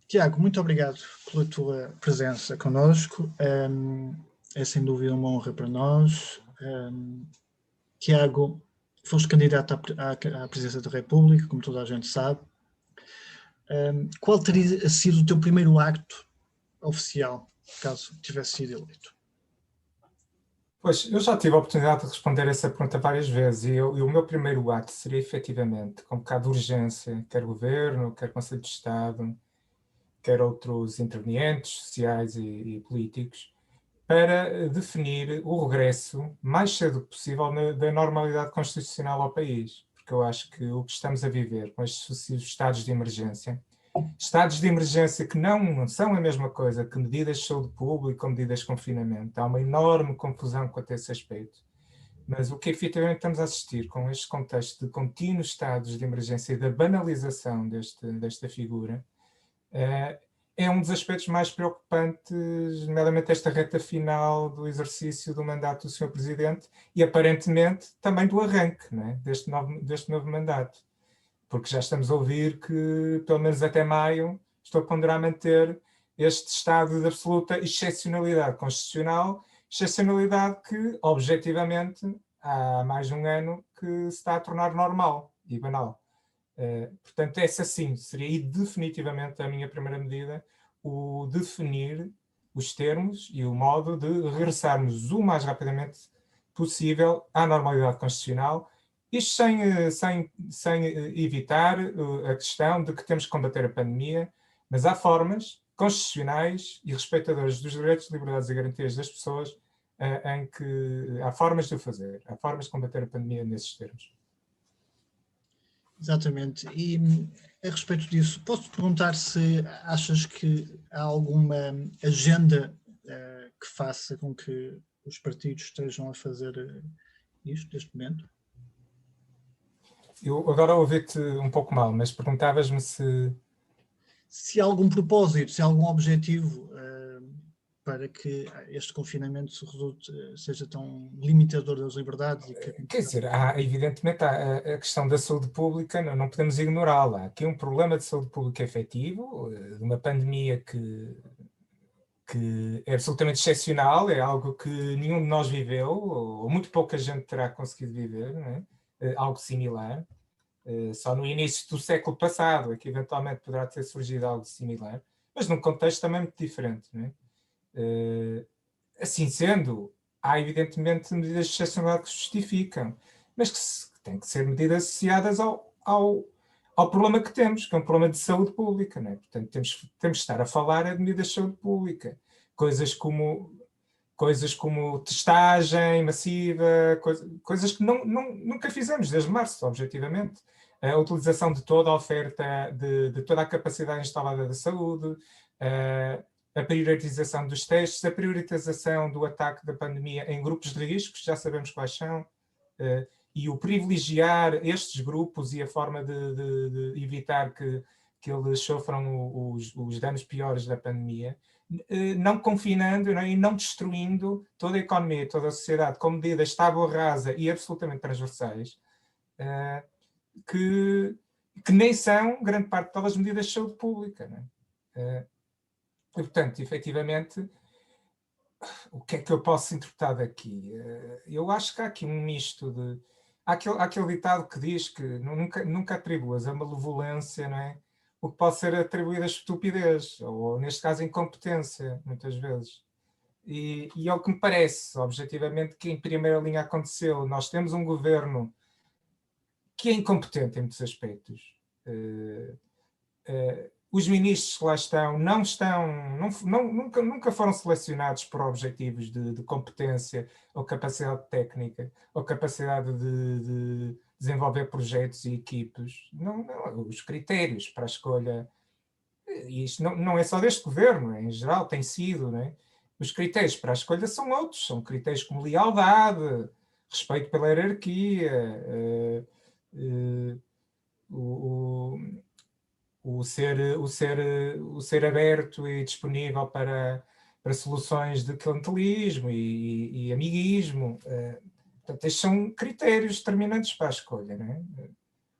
Tiago, muito obrigado pela tua presença connosco. É sem dúvida uma honra para nós. Tiago, foste candidato à presidência da República, como toda a gente sabe. Qual teria sido o teu primeiro acto oficial, caso tivesse sido eleito? Pois, eu já tive a oportunidade de responder essa pergunta várias vezes e o meu primeiro ato seria efetivamente, com um bocado de urgência, quer governo, quer Conselho de Estado, quer outros intervenientes sociais e políticos, para definir o regresso mais cedo possível da normalidade constitucional ao país. Porque eu acho que o que estamos a viver com estes sucessivos estados de emergência que não são a mesma coisa que medidas de saúde pública ou medidas de confinamento. Há uma enorme confusão quanto a esse aspecto. Mas o que efetivamente estamos a assistir com este contexto de contínuos estados de emergência e da banalização desta figura é um dos aspectos mais preocupantes, nomeadamente esta reta final do exercício do mandato do Sr. Presidente e aparentemente também do arranque, não é? deste novo mandato. Porque já estamos a ouvir que, pelo menos até maio, estou a ponderar manter este estado de absoluta excepcionalidade constitucional, excepcionalidade que, objetivamente, há mais de um ano que se está a tornar normal e banal. Portanto, essa sim, seria definitivamente a minha primeira medida, o definir os termos e o modo de regressarmos o mais rapidamente possível à normalidade constitucional, isto sem evitar a questão de que temos que combater a pandemia, mas há formas constitucionais e respeitadoras dos direitos, liberdades e garantias das pessoas em que há formas de o fazer, há formas de combater a pandemia nesses termos. Exatamente. E a respeito disso, posso-te perguntar se achas que há alguma agenda que faça com que os partidos estejam a fazer isto neste momento? Eu agora ouvi-te um pouco mal, mas perguntavas-me se há algum propósito, se há algum objetivo para que este confinamento seja tão limitador das liberdades. Quer dizer, evidentemente a questão da saúde pública não podemos ignorá-la. Há aqui um problema de saúde pública efetivo, de uma pandemia que é absolutamente excepcional, é algo que nenhum de nós viveu, ou muito pouca gente terá conseguido viver, não é? Algo similar. Só no início do século passado é que eventualmente poderá ter surgido algo similar, mas num contexto também muito diferente, não é? Assim sendo, há evidentemente medidas de excepcionalidade que se justificam, mas que têm que ser medidas associadas ao problema que temos, que é um problema de saúde pública, não é? Portanto, temos que estar a falar de medidas de saúde pública, coisas como testagem massiva, coisas que nunca fizemos desde março, objetivamente. A utilização de toda a oferta, de toda a capacidade instalada da saúde, a priorização dos testes, a priorização do ataque da pandemia em grupos de riscos, já sabemos quais são, e o privilegiar estes grupos e a forma de evitar que eles sofram os danos piores da pandemia, não confinando, não é? E não destruindo toda a economia, toda a sociedade, com medidas tábua rasa e absolutamente transversais, que nem são grande parte das medidas de saúde pública. Não é? E, portanto, efetivamente, o que é que eu posso interpretar daqui? Eu acho que há aqui um misto de... Há aquele ditado que diz que nunca atribuas a malevolência, não é? O que pode ser atribuído a estupidez, ou neste caso incompetência, muitas vezes. E é o que me parece, objetivamente, que em primeira linha aconteceu. Nós temos um governo que é incompetente em muitos aspectos. Os ministros que lá estão nunca foram selecionados por objetivos de competência ou capacidade técnica ou capacidade de desenvolver projetos e equipes. Os critérios para a escolha, e isto não é só deste governo, em geral tem sido, não é? Os critérios para a escolha são outros, são critérios como lealdade, respeito pela hierarquia, o ser aberto e disponível para soluções de clientelismo e amiguismo. Portanto, estes são critérios determinantes para a escolha, não é?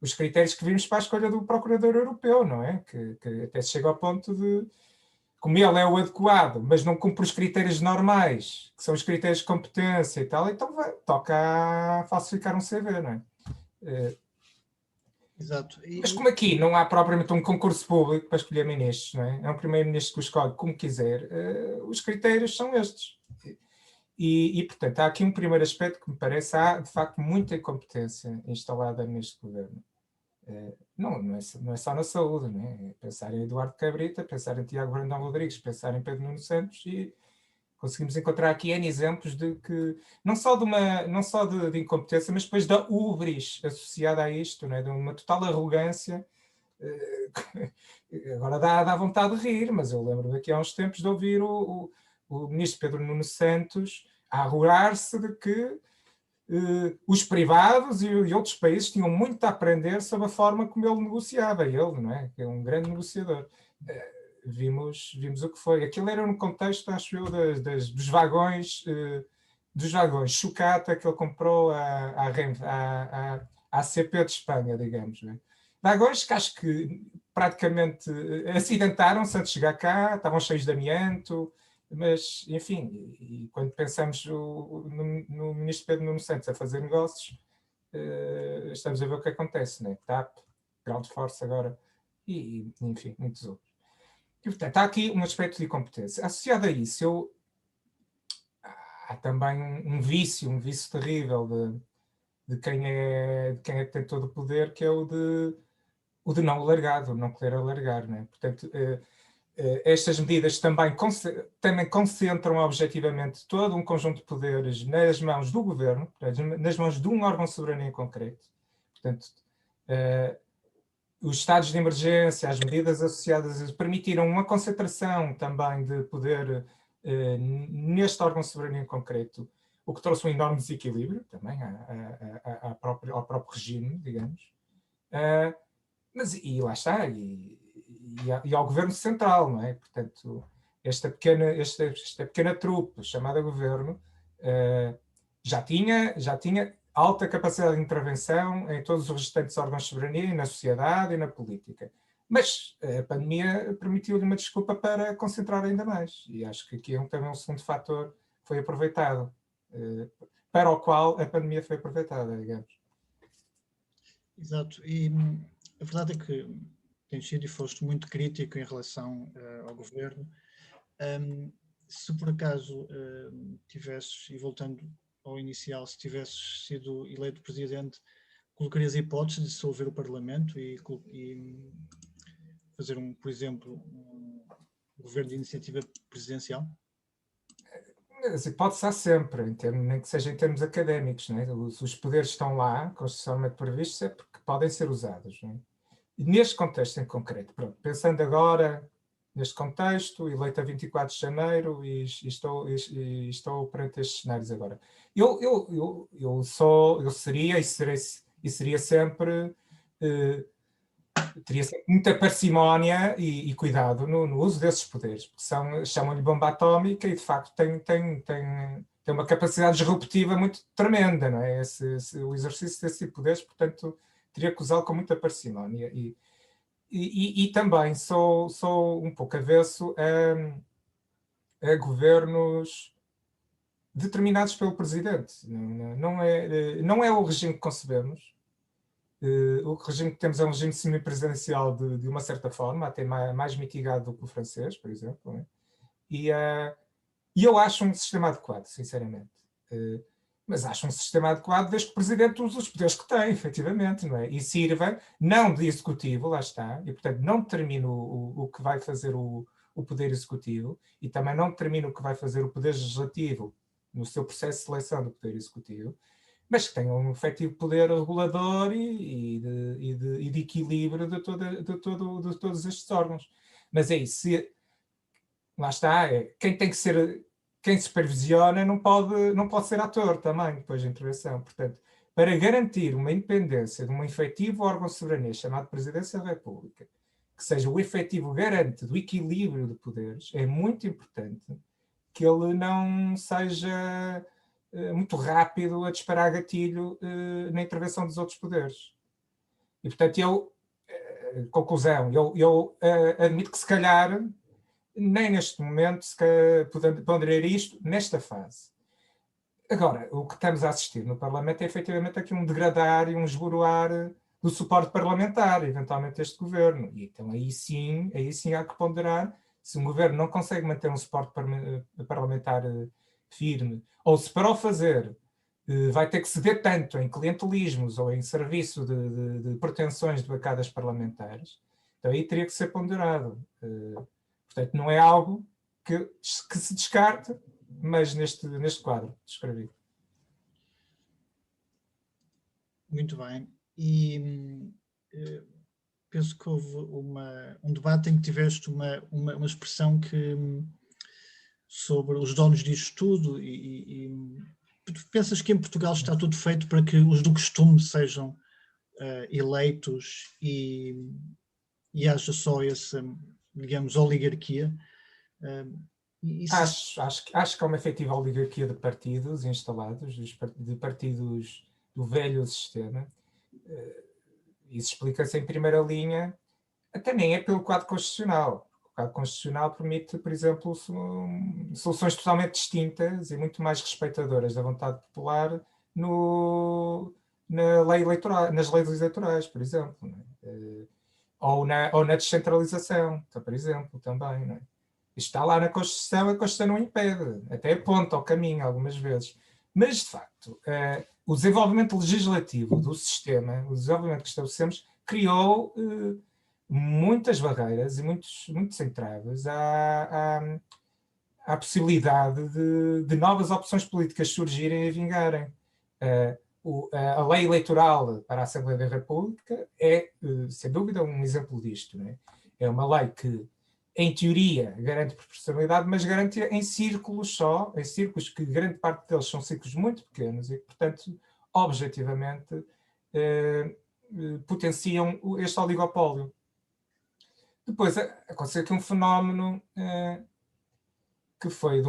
os critérios que vimos para a escolha do procurador europeu, não é? Que até se chega ao ponto de, como ele é o adequado, mas não cumpre os critérios normais, que são os critérios de competência e tal, então toca a falsificar um CV, não é? Exato. Mas como aqui não há propriamente um concurso público para escolher ministros, não é? É um primeiro-ministro que o escolhe como quiser, os critérios são estes. Portanto, há aqui um primeiro aspecto que me parece, há de facto muita incompetência instalada neste governo. Não é só na saúde, não é? Pensar em Eduardo Cabrita, pensar em Tiago Brandão Rodrigues, pensar em Pedro Nuno Santos, e conseguimos encontrar aqui N exemplos de que, não só de incompetência, mas depois da ubris associada a isto, não é? De uma total arrogância. Agora dá vontade de rir, mas eu lembro daqui a uns tempos de ouvir o ministro Pedro Nuno Santos a arrogar-se de que os privados e outros países tinham muito a aprender sobre a forma como ele negociava. Ele, não é? Que é um grande negociador. Vimos o que foi. Aquilo era no contexto, acho eu, dos vagões Chucata que ele comprou à CP de Espanha, digamos. Não é? Vagões que acho que praticamente acidentaram-se antes de chegar cá, estavam cheios de amianto, mas, enfim, e quando pensamos no ministro Pedro Nuno Santos a fazer negócios, estamos a ver o que acontece, né? TAP, Ground Force agora, e enfim, muitos outros. E, portanto, há aqui um aspecto de incompetência. Associado a isso, há também um vício terrível de quem é que tem todo o poder, que é o de não alargar, de não querer alargar, né? Portanto, estas medidas também concentram objetivamente todo um conjunto de poderes nas mãos do governo, nas mãos de um órgão soberano em concreto. Portanto, os estados de emergência, as medidas associadas, permitiram uma concentração também de poder neste órgão soberano em concreto, o que trouxe um enorme desequilíbrio também ao próprio regime, digamos. E lá está, e ao governo central, não é? Portanto, esta pequena trupe chamada governo já tinha alta capacidade de intervenção em todos os restantes órgãos de soberania, na sociedade e na política. Mas a pandemia permitiu-lhe uma desculpa para concentrar ainda mais. E acho que aqui também um segundo fator foi aproveitado, para o qual a pandemia foi aproveitada, digamos. Exato. E a verdade é que tens sido e foste muito crítico em relação ao governo. Se por acaso tivesses, e voltando ao inicial, se tivesses sido eleito presidente, colocarias a hipótese de dissolver o Parlamento e fazer, por exemplo, um governo de iniciativa presidencial? As hipóteses há sempre, nem que seja em termos académicos. Não é? Os poderes estão lá, constitucionalmente previstos, é porque podem ser usados. Não é? E neste contexto em concreto, pronto, pensando agora neste contexto, eleito a 24 de janeiro e estou perante estes cenários agora. Eu seria e seria sempre... teria sempre muita parcimónia e cuidado no uso desses poderes, porque chamam-lhe bomba atómica e, de facto, tem uma capacidade disruptiva muito tremenda, não é? O exercício desses poderes, portanto, teria que usá-lo com muita parcimónia. E também sou um pouco avesso a governos determinados pelo presidente. Não é o regime que concebemos. O regime que temos é um regime semipresidencial de uma certa forma, até mais mitigado do que o francês, por exemplo. Né? E eu acho um sistema adequado, sinceramente. Mas acho um sistema adequado desde que o Presidente use os poderes que tem, efetivamente, não é? E sirva, não de executivo, lá está, e portanto não determina o que vai fazer o Poder Executivo e também não determina o que vai fazer o Poder Legislativo no seu processo de seleção do Poder Executivo, mas que tenha um efetivo poder regulador e de equilíbrio de todos estes órgãos. Mas é isso, lá está, quem supervisiona não pode ser ator também, depois da intervenção. Portanto, para garantir uma independência de um efetivo órgão soberano chamado Presidência da República, que seja o efetivo garante do equilíbrio de poderes, é muito importante que ele não seja muito rápido a disparar gatilho na intervenção dos outros poderes. E, portanto, conclusão, eu admito que se calhar, nem neste momento, se ponderaria isto nesta fase. Agora, o que estamos a assistir no Parlamento é efetivamente aqui um degradar e um esboroar do suporte parlamentar, eventualmente, deste governo. E então aí sim há que ponderar se um governo não consegue manter um suporte parlamentar firme, ou se para o fazer vai ter que ceder tanto em clientelismos ou em serviço de pretensões de bancadas parlamentares, então aí teria que ser ponderado. Portanto, não é algo que se descarte, mas neste quadro descrevi. Muito bem. E penso que houve um debate em que tiveste uma expressão sobre os donos disto tudo e tu pensas que em Portugal está tudo feito para que os do costume sejam eleitos e haja só essa, digamos, oligarquia? Acho que há uma efetiva oligarquia de partidos instalados, de partidos do velho sistema. Isso explica-se em primeira linha, até nem é pelo quadro constitucional. O quadro constitucional permite, por exemplo, soluções totalmente distintas e muito mais respeitadoras da vontade popular na lei eleitoral, nas leis eleitorais, por exemplo. Não é? Ou na descentralização, por exemplo, também. Não é? Está lá na Constituição, a Constituição não impede, até aponta ao caminho algumas vezes. Mas, de facto, o desenvolvimento legislativo do sistema, o desenvolvimento que estabelecemos, criou muitas barreiras e muitos entraves à possibilidade de novas opções políticas surgirem e vingarem. A lei eleitoral para a Assembleia da República é, sem dúvida, um exemplo disto. Não é? É uma lei que, em teoria, garante proporcionalidade, mas garante em círculos só, em círculos que grande parte deles são círculos muito pequenos e que, portanto, objetivamente, potenciam este oligopólio. Depois, aconteceu aqui um fenómeno que foi de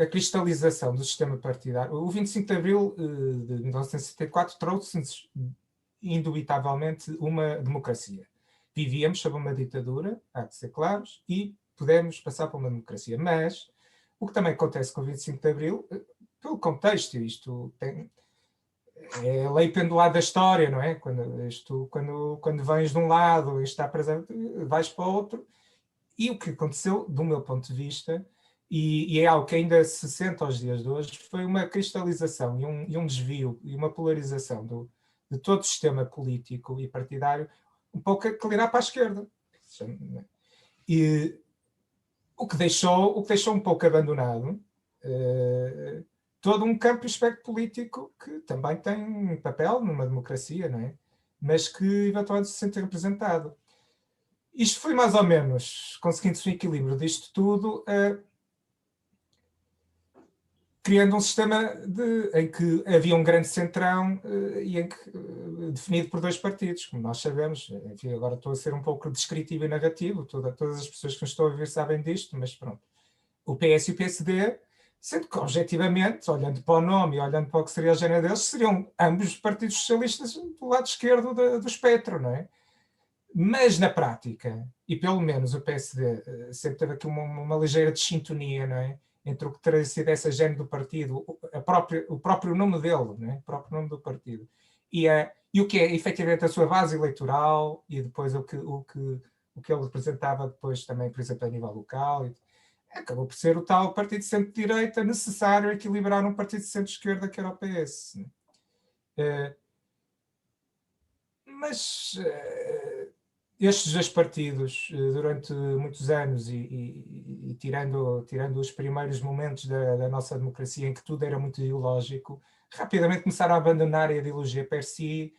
a cristalização do sistema partidário. O 25 de Abril de 1964 trouxe-nos, indubitavelmente, uma democracia. Vivíamos sob uma ditadura, há de ser claros, e pudemos passar para uma democracia. Mas o que também acontece com o 25 de Abril, pelo contexto, isto é a lei pendular da história, não é? Quando vens de um lado e está presente, vais para o outro. E o que aconteceu, do meu ponto de vista, e é algo que ainda se sente aos dias de hoje, foi uma cristalização e um desvio e uma polarização de todo o sistema político e partidário, um pouco a inclinar para a esquerda. E o que deixou um pouco abandonado todo um campo e espectro político que também tem um papel numa democracia, não é? Mas que eventualmente se sente representado. Isto foi mais ou menos, conseguindo-se um equilíbrio disto tudo, criando um sistema em que havia um grande centrão definido por dois partidos, como nós sabemos. Enfim, agora estou a ser um pouco descritivo e narrativo, todas as pessoas que me estão a ver sabem disto, mas pronto. O PS e o PSD, sendo que, objetivamente, olhando para o nome e olhando para o que seria a género deles, seriam ambos partidos socialistas do lado esquerdo do espectro, não é? Mas, na prática, e pelo menos o PSD sempre teve aqui uma ligeira desintonia, não é? Entre o que terá sido essa género do partido, o próprio nome dele, não é? O próprio nome do partido, e o que é efetivamente a sua base eleitoral, e depois o que ele representava depois também, por exemplo, a nível local. Acabou por ser o tal partido de centro-direita necessário a equilibrar um partido de centro-esquerda que era o PS. Mas estes dois partidos, durante muitos anos, e tirando os primeiros momentos da nossa democracia, em que tudo era muito ideológico, rapidamente começaram a abandonar a ideologia per si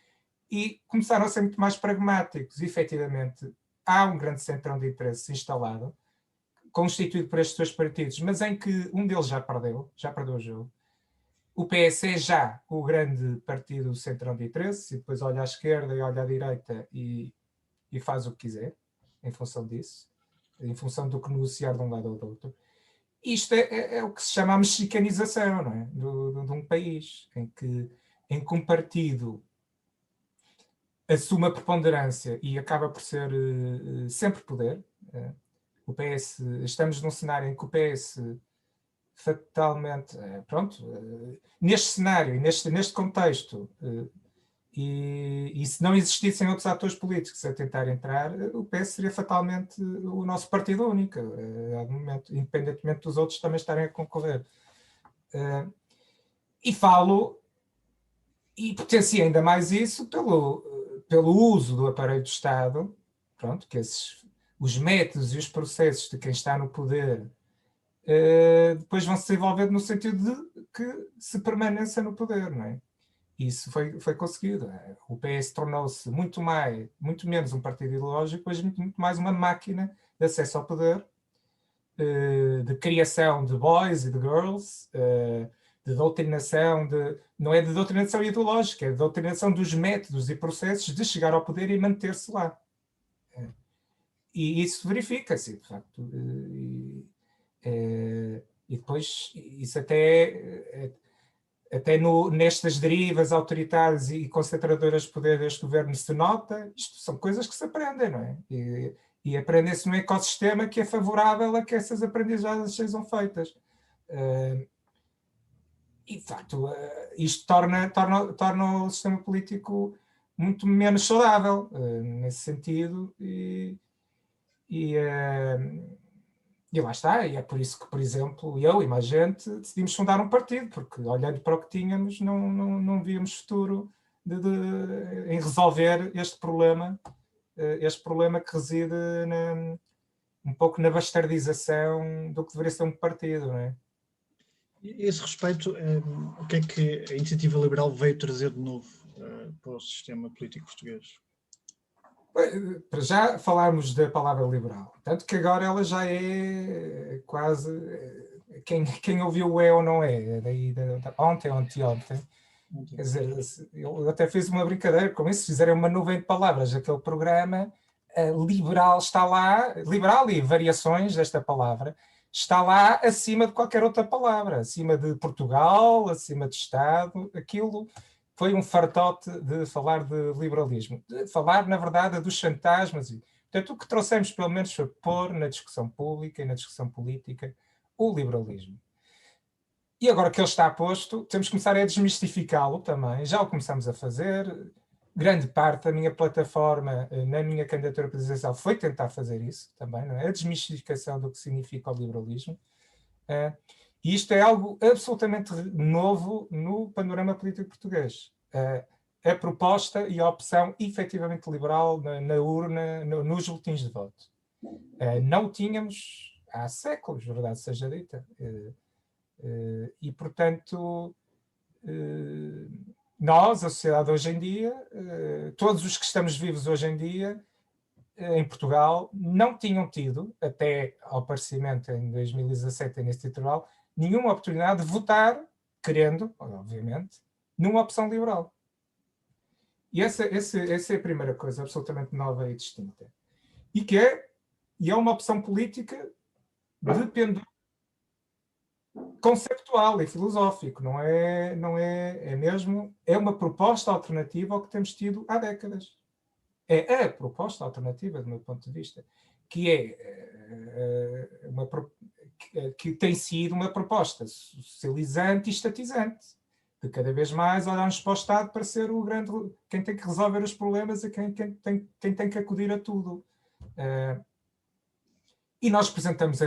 e começaram a ser muito mais pragmáticos. E, efetivamente, há um grande centrão de interesses instalado, constituído por estes dois partidos, mas em que um deles já perdeu o jogo. O PS é já o grande partido do centrão de interesses, e depois olha à esquerda e olha à direita e faz o que quiser, em função disso, em função do que negociar de um lado ou do outro. Isto é o que se chama a mexicanização, não é? De um país, em que um partido assume a preponderância e acaba por ser sempre poder. O PS, estamos num cenário em que o PS fatalmente, pronto, neste cenário e neste contexto, e se não existissem outros atores políticos a tentar entrar, o PS seria fatalmente o nosso partido único, momento, independentemente dos outros também estarem a concorrer. E falo, e potencia ainda mais isso pelo uso do aparelho do Estado, pronto, que os métodos e os processos de quem está no poder depois vão se desenvolver no sentido de que se permaneça no poder, não é? Isso foi conseguido. O PS tornou-se muito menos um partido ideológico, mas muito mais uma máquina de acesso ao poder, de criação de boys e de girls, de doutrinação, não é de doutrinação ideológica, é de doutrinação dos métodos e processos de chegar ao poder e manter-se lá. E isso verifica-se, de facto. E depois, isso até nestas derivas autoritárias e concentradoras de poder deste governo se nota. Isto são coisas que se aprendem, não é? E aprendem-se num ecossistema que é favorável a que essas aprendizagens sejam feitas. E, de facto, isto torna o sistema político muito menos saudável, nesse sentido, e lá está, e é por isso que, por exemplo, eu e mais gente decidimos fundar um partido, porque olhando para o que tínhamos, não víamos futuro em resolver este problema que reside um pouco na bastardização do que deveria ser um partido, não é? E a esse respeito, o que é que a Iniciativa Liberal veio trazer de novo para o sistema político português? Para já falarmos da palavra liberal, tanto que agora ela já é quase quem ouviu o é ou não é, daí ontem ou anteontem. Quer dizer, eu até fiz uma brincadeira com isso, fizeram uma nuvem de palavras, aquele programa liberal está lá, liberal e variações desta palavra, está lá acima de qualquer outra palavra, acima de Portugal, acima de Estado, aquilo foi um fartote de falar de liberalismo, de falar, na verdade, dos fantasmas. Portanto, o que trouxemos, pelo menos, foi pôr na discussão pública e na discussão política o liberalismo. E agora que ele está posto, temos que começar a desmistificá-lo também. Já o começamos a fazer. Grande parte da minha plataforma, na minha candidatura presidencial, foi tentar fazer isso também, não é? A desmistificação do que significa o liberalismo. E isto é algo absolutamente novo no panorama político português. A proposta e a opção efetivamente liberal na urna, nos boletins de voto. Não tínhamos há séculos, verdade seja dita. E, portanto, nós, a sociedade hoje em dia, todos os que estamos vivos hoje em dia, em Portugal, não tinham tido, até ao aparecimento em 2017, neste eleitoral, nenhuma oportunidade de votar, querendo, obviamente, numa opção liberal. E essa é a primeira coisa absolutamente nova e distinta. E é uma opção política de pendor conceptual e filosófico, é uma proposta alternativa ao que temos tido há décadas. É a proposta alternativa, do meu ponto de vista, que tem sido uma proposta socializante e estatizante, de cada vez mais olharmos para o Estado para ser quem tem que resolver os problemas e quem tem que acudir a tudo. E nós apresentamos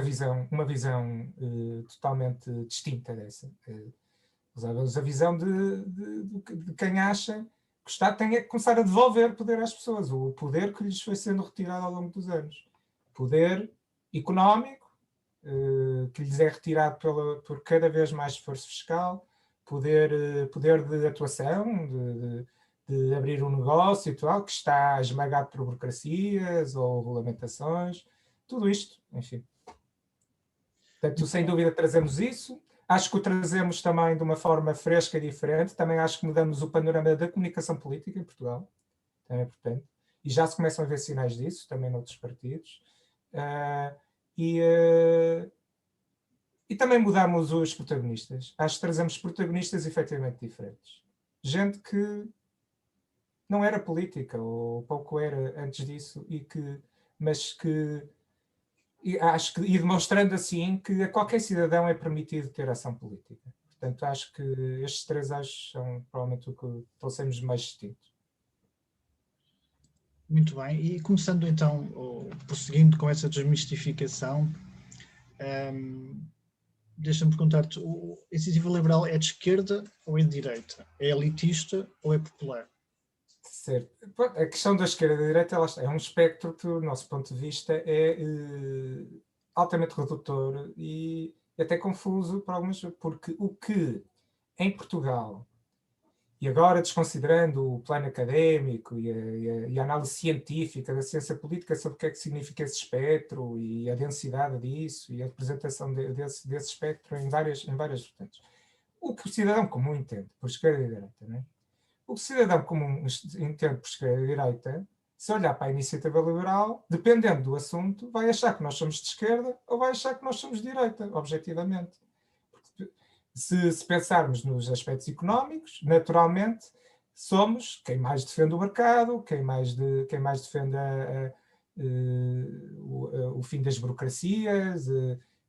uma visão totalmente distinta dessa. A visão de quem acha que o Estado tem que começar a devolver poder às pessoas, o poder que lhes foi sendo retirado ao longo dos anos. Poder económico, que lhes é retirado por cada vez mais esforço fiscal, poder de atuação, de abrir um negócio e tal, que está esmagado por burocracias ou regulamentações, tudo isto, enfim. Portanto, sem dúvida trazemos isso. Acho que o trazemos também de uma forma fresca e diferente. Também acho que mudamos o panorama da comunicação política em Portugal. Também é importante. E já se começam a ver sinais disso, também noutros partidos. E também mudamos os protagonistas. Acho que trazemos protagonistas efetivamente diferentes. Gente que não era política, ou pouco era antes disso, mas que acho que, e demonstrando assim que a qualquer cidadão é permitido ter ação política. Portanto, acho que estes 3 eixos são provavelmente o que trouxemos mais distinto. Muito bem, e começando então, ou prosseguindo com essa desmistificação, deixa-me perguntar-te, a iniciativa liberal é de esquerda ou é de direita? É elitista ou é popular? Certo. A questão da esquerda e da direita é um espectro que, do nosso ponto de vista, é altamente redutor e até confuso para algumas, porque o que em Portugal, e agora desconsiderando o plano académico e a análise científica da ciência política sobre o que é que significa esse espectro e a densidade disso e a representação desse espectro em várias vertentes. O que o cidadão comum entende por esquerda e direita, não é? O cidadão comum entende por esquerda e direita, se olhar para a iniciativa liberal, dependendo do assunto, vai achar que nós somos de esquerda ou vai achar que nós somos de direita, objetivamente. Porque se pensarmos nos aspectos económicos, naturalmente, somos quem mais defende o mercado, quem mais defende o fim das burocracias,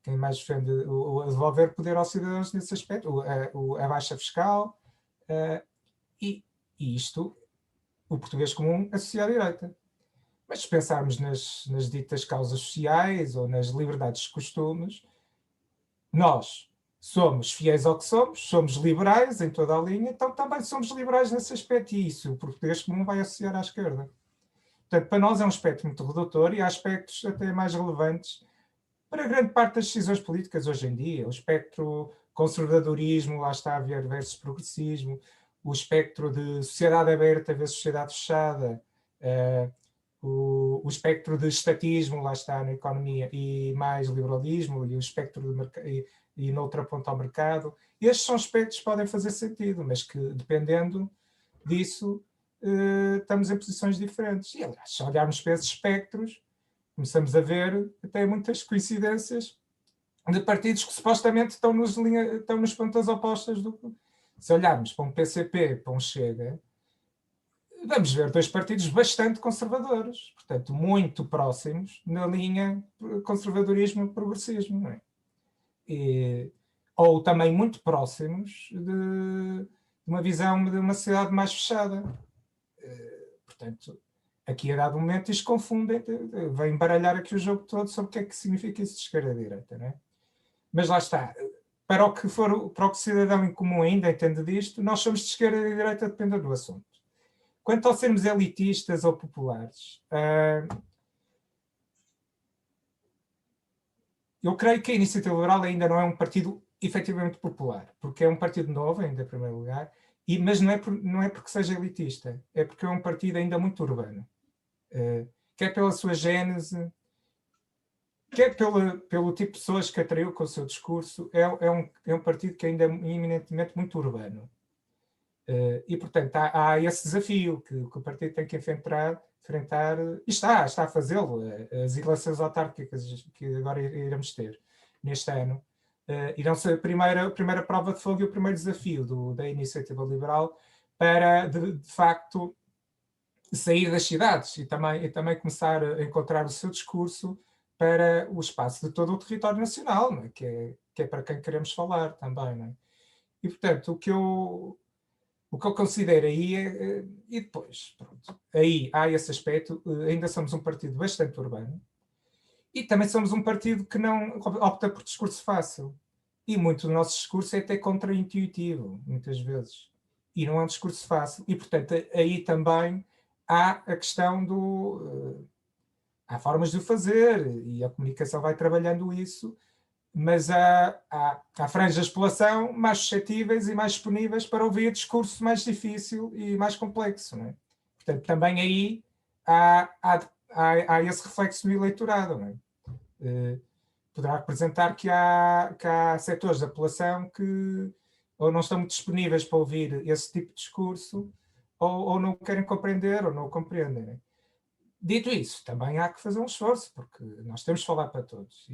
quem mais defende o devolver poder aos cidadãos nesse aspecto, a baixa fiscal, e isto, o português comum associa à direita. Mas se pensarmos nas ditas causas sociais ou nas liberdades de costumes, nós somos fiéis ao que somos liberais em toda a linha, então também somos liberais nesse aspecto, e isso o português comum vai associar à esquerda. Portanto, para nós é um aspecto muito redutor e há aspectos até mais relevantes para grande parte das decisões políticas hoje em dia. O espectro conservadorismo, lá está, versus progressismo, o espectro de sociedade aberta versus sociedade fechada, o espectro de estatismo, lá está, na economia, e mais liberalismo, e o espectro de e noutra ponta ao mercado. Estes são aspectos que podem fazer sentido, mas que, dependendo disso, estamos em posições diferentes. E, aliás, se olharmos para esses espectros, começamos a ver até muitas coincidências de partidos que supostamente estão nos pontas opostas. Se olharmos para um PCP, para um Chega, vamos ver 2 partidos bastante conservadores, portanto, muito próximos na linha conservadorismo-progressismo, não é? Ou também muito próximos de uma visão de uma sociedade mais fechada. Portanto, aqui a dado momento isto confunde, vem baralhar aqui o jogo todo sobre o que é que significa isso de esquerda e direita, não é? Mas lá está, para o que o cidadão em comum ainda entende disto, nós somos de esquerda e de direita dependendo do assunto. Quanto ao sermos elitistas ou populares, eu creio que a Iniciativa Liberal ainda não é um partido efetivamente popular, porque é um partido novo, ainda em primeiro lugar, mas não é porque seja elitista, é porque é um partido ainda muito urbano. Quer pela sua gênese, quer pelo tipo de pessoas que atraiu com o seu discurso, é um partido que ainda é eminentemente muito urbano. E, portanto, há esse desafio que o partido tem que enfrentar e está a fazê-lo. As eleições autárquicas que agora iremos ter neste ano irão ser a primeira prova de fogo e o primeiro desafio da Iniciativa Liberal para, de facto, sair das cidades e também começar a encontrar o seu discurso para o espaço de todo o território nacional, não é? Que é para quem queremos falar também. Não é? E, portanto, o que eu considero aí e depois, pronto, aí há esse aspecto, ainda somos um partido bastante urbano e também somos um partido que não opta por discurso fácil. E muito do nosso discurso é até contra-intuitivo, muitas vezes. E não é um discurso fácil. E, portanto, aí também há a questão há formas de o fazer e a comunicação vai trabalhando isso, mas há franjas de população mais suscetíveis e mais disponíveis para ouvir discurso mais difícil e mais complexo. Não é? Portanto, também aí há esse reflexo no eleitorado. Não é? Poderá representar que há setores da população que ou não estão muito disponíveis para ouvir esse tipo de discurso ou não querem compreender ou não o compreendem. Não é? Dito isso, também há que fazer um esforço, porque nós temos de falar para todos.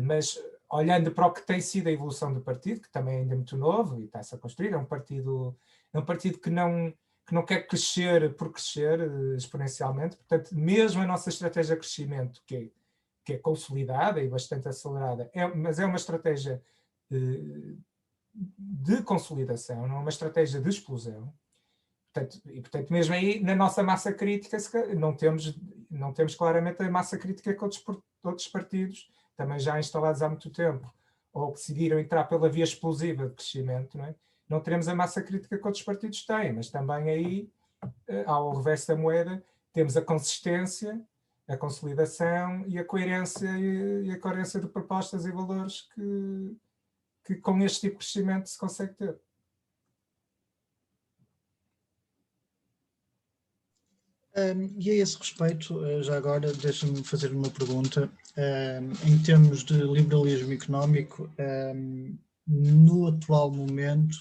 Mas olhando para o que tem sido a evolução do partido, que também ainda é muito novo e está-se a construir, é um partido que que não quer crescer por crescer exponencialmente. Portanto, mesmo a nossa estratégia de crescimento, que é consolidada e bastante acelerada, mas é uma estratégia de consolidação, não é uma estratégia de explosão. Portanto, mesmo aí, na nossa massa crítica, não temos claramente a massa crítica que outros partidos, também já instalados há muito tempo, ou que decidiram entrar pela via explosiva de crescimento, não é? Não teremos a massa crítica que outros partidos têm, mas também aí, ao reverso da moeda, temos a consistência, a consolidação e a coerência de propostas e valores que com este tipo de crescimento se consegue ter. E a esse respeito, já agora, deixa-me fazer uma pergunta. Em termos de liberalismo económico, no atual momento,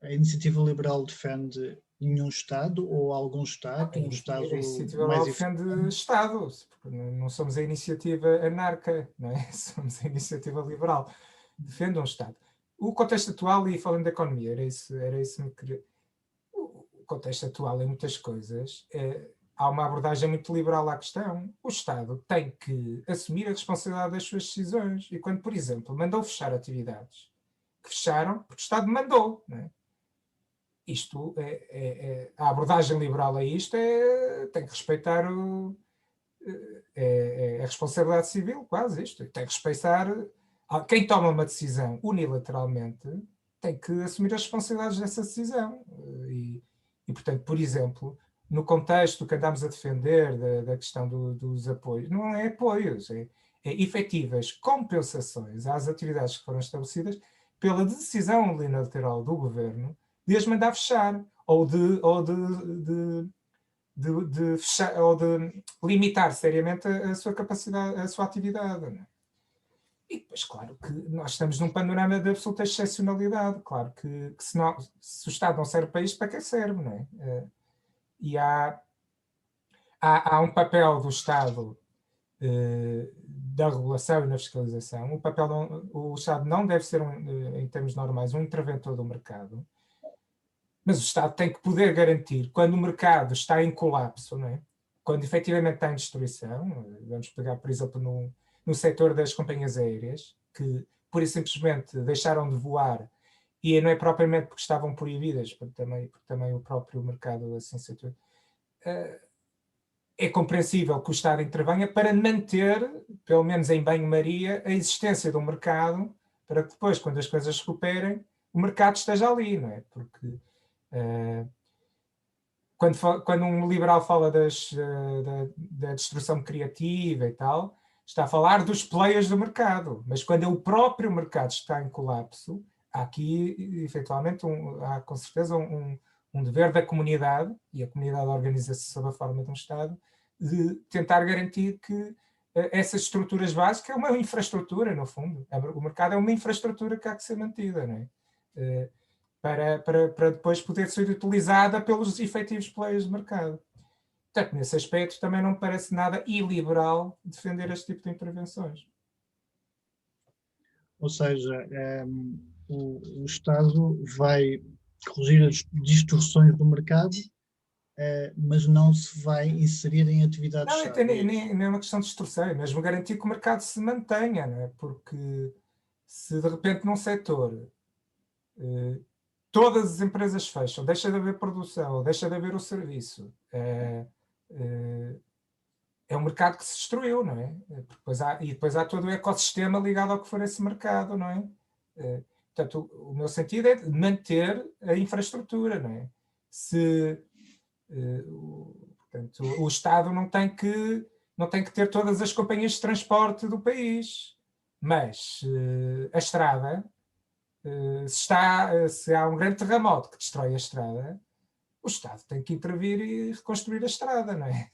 a iniciativa liberal defende nenhum Estado ou algum Estado? Um Estado a iniciativa mais liberal defende Estado, porque não somos a iniciativa anarca, não é? Somos a iniciativa liberal. Defende um Estado. O contexto atual, e falando da economia, era isso que queria. O contexto atual em muitas coisas, há uma abordagem muito liberal à questão. O Estado tem que assumir a responsabilidade das suas decisões. E quando, por exemplo, mandou fechar atividades que fecharam, porque o Estado mandou, não é? Isto a abordagem liberal a isto tem que respeitar a responsabilidade civil, quase isto. Tem que respeitar quem toma uma decisão unilateralmente tem que assumir as responsabilidades dessa decisão. E, portanto, por exemplo, no contexto que andamos a defender da questão dos apoios, não é apoios, é efetivas compensações às atividades que foram estabelecidas pela decisão unilateral do governo de as mandar fechar ou de fechar, ou de limitar seriamente a sua capacidade, a sua atividade. Não é? E depois, claro que nós estamos num panorama de absoluta excepcionalidade. Claro que se o Estado não serve para isto, para que serve? Não é? E há um papel do Estado da regulação e na fiscalização. O Estado não deve ser, em termos normais, um interventor do mercado. Mas o Estado tem que poder garantir, quando o mercado está em colapso, não é? Quando efetivamente está em destruição, vamos pegar, por exemplo, no setor das companhias aéreas, que pura e simplesmente deixaram de voar, e não é propriamente porque estavam proibidas, porque também o próprio mercado assim se é compreensível que o Estado intervenha para manter, pelo menos em banho-maria, a existência do mercado, para que depois, quando as coisas se recuperem, o mercado esteja ali, não é? Porque quando um liberal fala da destruição criativa e tal, está a falar dos players do mercado, mas quando o próprio mercado está em colapso, há aqui, efetualmente, há com certeza um dever da comunidade, e a comunidade organiza-se sob a forma de um Estado, de tentar garantir que essas estruturas básicas é uma infraestrutura, no fundo. O mercado é uma infraestrutura que há que ser mantida, não é? Para depois poder ser utilizada pelos efetivos players de mercado. Portanto, nesse aspecto também não me parece nada iliberal defender este tipo de intervenções. Ou seja, o Estado vai corrigir as distorções do mercado, mas não se vai inserir em atividades não, nem é uma questão de distorção, é mesmo garantir que o mercado se mantenha, não é? Porque se de repente num setor todas as empresas fecham, deixa de haver produção, deixa de haver o serviço, é um mercado que se destruiu, não é? E depois há todo o ecossistema ligado ao que for esse mercado, não é? Portanto, o meu sentido é manter a infraestrutura, não é? Portanto, o Estado não tem que ter todas as companhias de transporte do país, mas a estrada, se há um grande terremoto que destrói a estrada, o Estado tem que intervir e reconstruir a estrada, não é?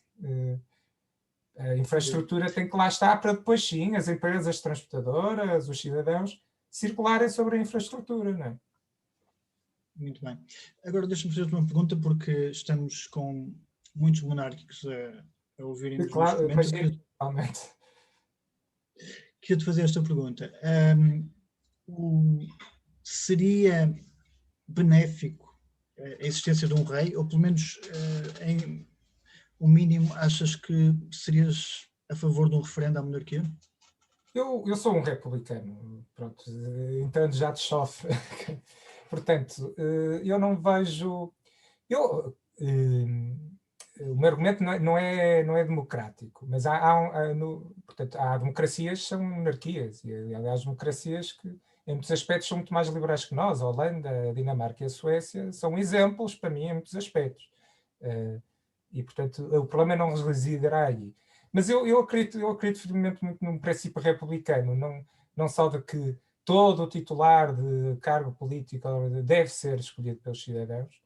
A infraestrutura tem que lá estar para depois sim as empresas transportadoras, os cidadãos circularem sobre a infraestrutura, não é? Muito bem. Agora deixa-me fazer-te uma pergunta, porque estamos com muitos monárquicos a ouvirem-nos Claro, neste momento. Queria-te fazer esta pergunta. Seria benéfico a existência de um rei, ou pelo menos em o mínimo achas que serias a favor de um referendo à monarquia? Eu sou um republicano, pronto, então já te chove. Portanto, eu não vejo... o meu argumento não é democrático, mas portanto, há democracias que são monarquias, e aliás democracias que em muitos aspectos são muito mais liberais que nós. A Holanda, a Dinamarca e a Suécia são exemplos para mim em muitos aspectos. E portanto o problema não residirá aí. Mas eu acredito firmemente muito num princípio republicano, não só de que todo o titular de cargo político deve ser escolhido pelos cidadãos.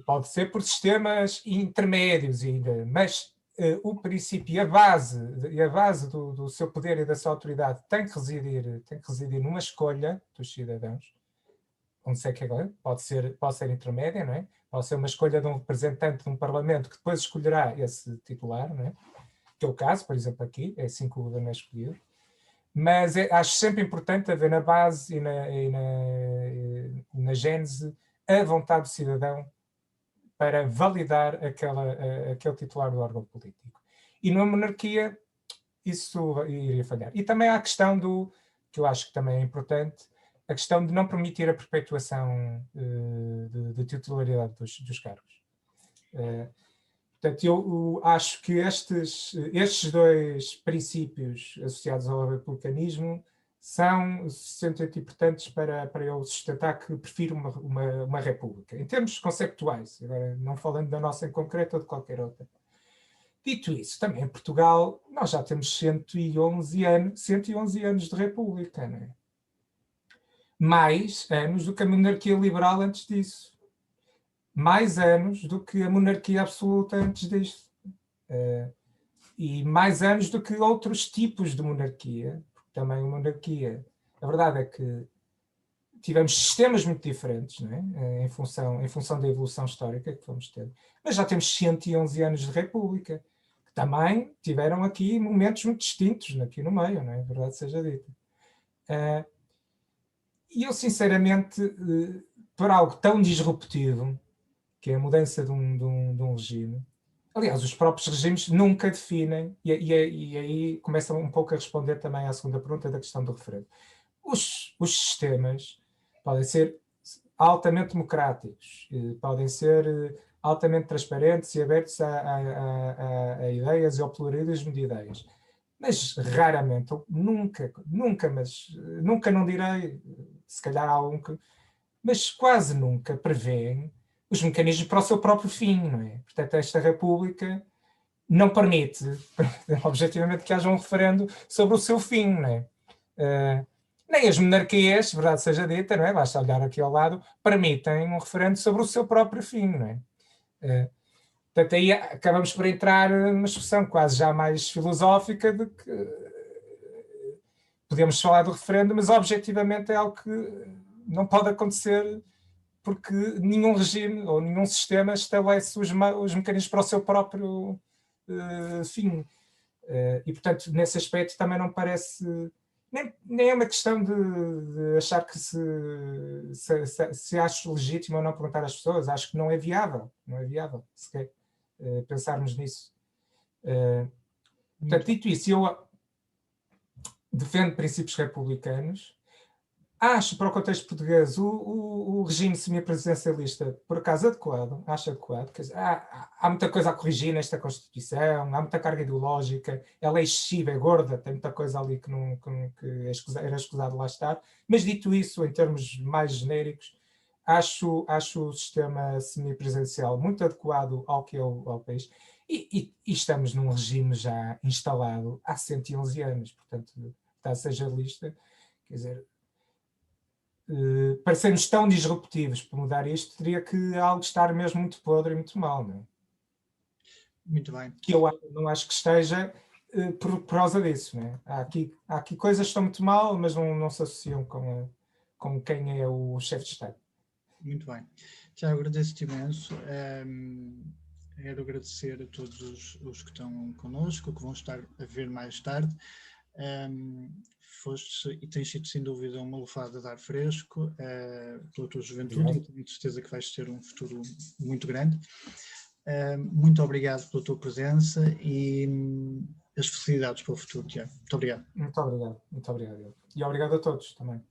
Pode ser por sistemas intermédios ainda, mas o princípio e a base do seu poder e da sua autoridade tem que residir numa escolha dos cidadãos, onde sei que agora pode ser intermédia, não é? Pode ser uma escolha de um representante de um parlamento que depois escolherá esse titular, não é? Que é o caso, por exemplo, aqui, é assim que o governo é escolhido. Mas acho sempre importante haver na base na gênese a vontade do cidadão para validar aquele titular do órgão político. E numa monarquia isso iria falhar. E também há a questão que eu acho que também é importante, a questão de não permitir a perpetuação de titularidade dos cargos. Portanto, eu acho que estes dois princípios associados ao republicanismo são suficientemente importantes para eu sustentar que prefiro uma república, em termos conceptuais, agora não falando da nossa em concreto ou de qualquer outra. Dito isso, também em Portugal nós já temos 111 anos de república, não é? Mais anos do que a monarquia liberal antes disso. Mais anos do que a monarquia absoluta antes disto. E mais anos do que outros tipos de monarquia, porque também a monarquia, a verdade é que tivemos sistemas muito diferentes, não é? em função da evolução histórica que fomos tendo. Mas já temos 111 anos de república, que também tiveram aqui momentos muito distintos aqui no meio, não é? A verdade seja dita. E eu, sinceramente, por algo tão disruptivo, que é a mudança de um regime. Aliás, os próprios regimes nunca definem, e aí começa um pouco a responder também à segunda pergunta da questão do referendo. Os sistemas podem ser altamente democráticos, podem ser altamente transparentes e abertos a ideias e ao pluralismo de ideias. Mas raramente, nunca não direi, se calhar há algum que, mas quase nunca prevêem os mecanismos para o seu próprio fim, não é? Portanto, esta República não permite, objetivamente, que haja um referendo sobre o seu fim, não é? Nem as monarquias, verdade seja dita, não é? Basta olhar aqui ao lado, permitem um referendo sobre o seu próprio fim, não é? Portanto, aí acabamos por entrar numa discussão quase já mais filosófica de que podemos falar do referendo, mas objetivamente é algo que não pode acontecer porque nenhum regime ou nenhum sistema estabelece os mecanismos para o seu próprio fim. E, portanto, nesse aspecto também não parece... Nem é uma questão de achar que se acho legítimo ou não perguntar às pessoas. Acho que não é viável sequer pensarmos nisso. Portanto, dito isso, eu defendo princípios republicanos. Acho, para o contexto português, o regime semipresidencialista, por acaso, adequado. Acho adequado. Quer dizer, há muita coisa a corrigir nesta Constituição, há muita carga ideológica, ela é excessiva, é gorda, tem muita coisa ali que era escusado lá estar. Mas, dito isso, em termos mais genéricos, acho o sistema semipresidencial muito adequado ao que é ao país. E estamos num regime já instalado há 111 anos, portanto, está seja lista, quer dizer... para sermos tão disruptivos para mudar isto, teria que algo estar mesmo muito podre e muito mal, não é? Muito bem. Que eu não acho que esteja por causa disso, não é? Há aqui coisas que estão muito mal, mas não se associam com quem é o chefe de Estado. Muito bem. Tiago, agradeço-te imenso. Quero agradecer a todos os que estão connosco, que vão estar a ver mais tarde. foste e tens sido sem dúvida uma lufada de ar fresco pela tua juventude, e tenho certeza que vais ter um futuro muito grande. Muito obrigado pela tua presença e as felicidades para o futuro, Tiago. Muito obrigado. Muito obrigado, muito obrigado. E obrigado a todos também.